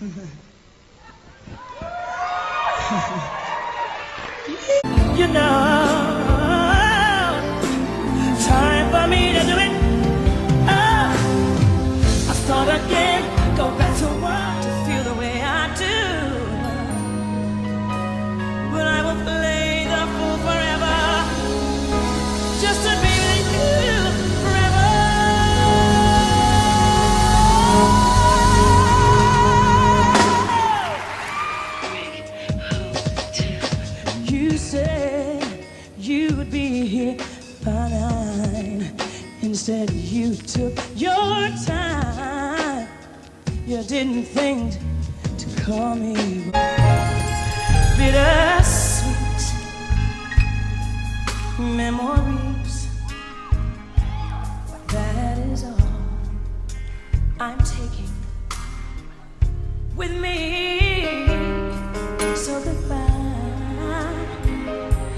You know, time for me to do it. Oh, I start again, go back to work to feel the way I do. But I will play the fool forever, just to be with you forever. You said you would be here by 9. Instead, you took your time. You didn't think to call me. Bittersweet memories. That is all I'm taking with me. So goodbye.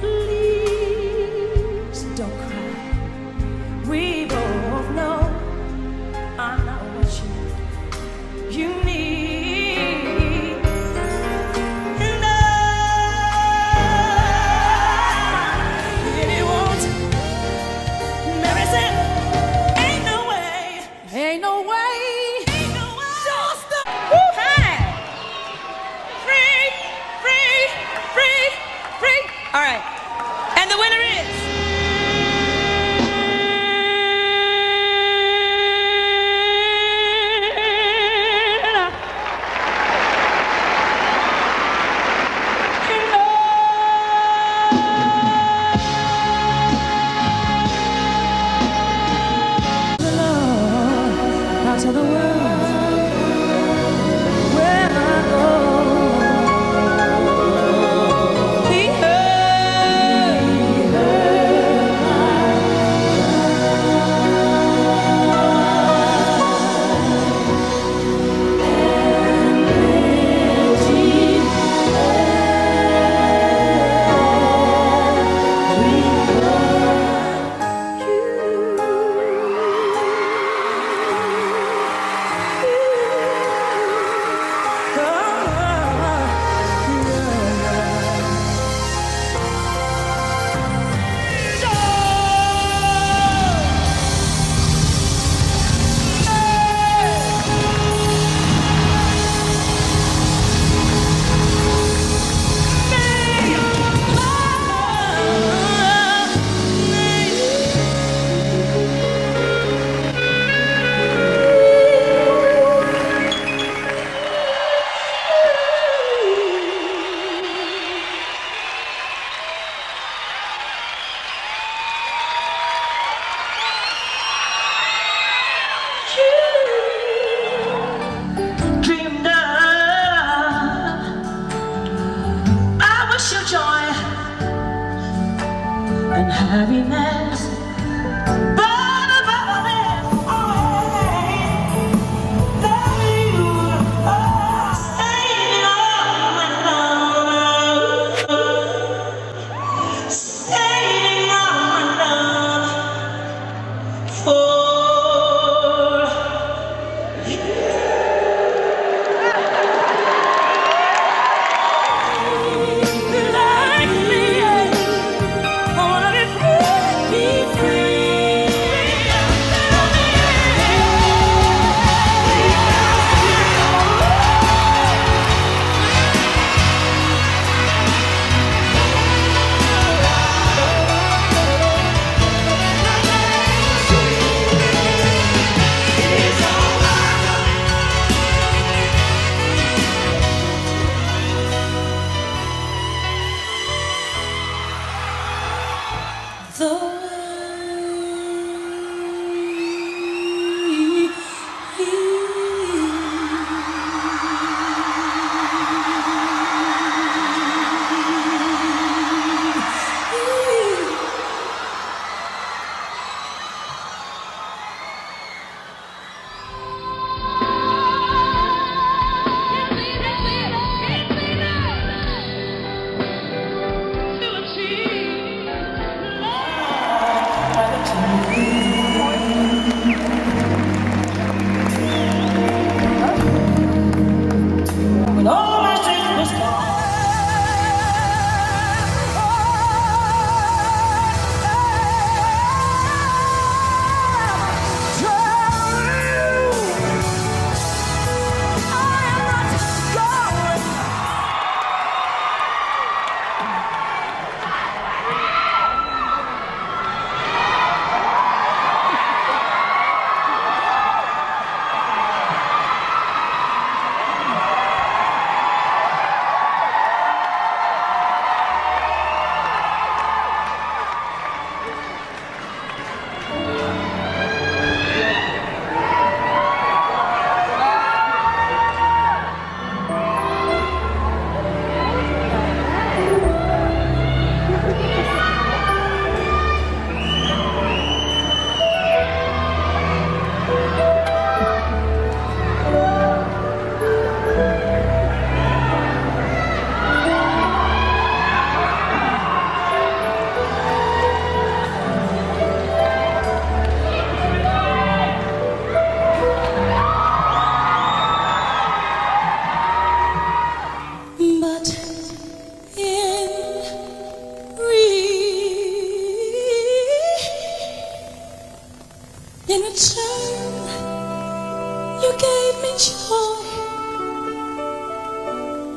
Please don't cry. We both know I'm not what you need. And I really won't marry said, ain't no way. Ain't no way. Ain't no way. Just the Hi.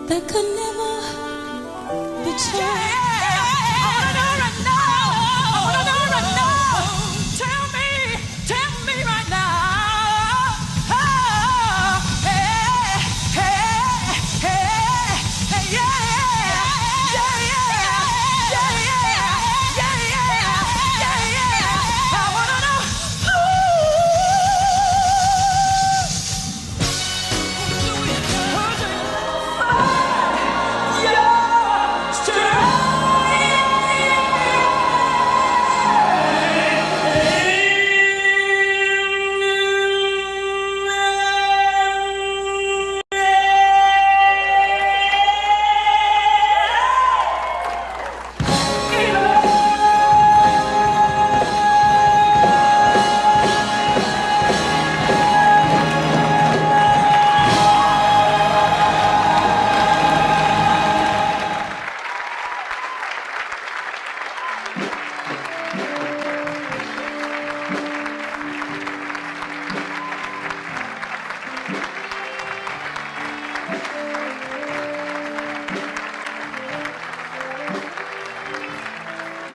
that could never be changed.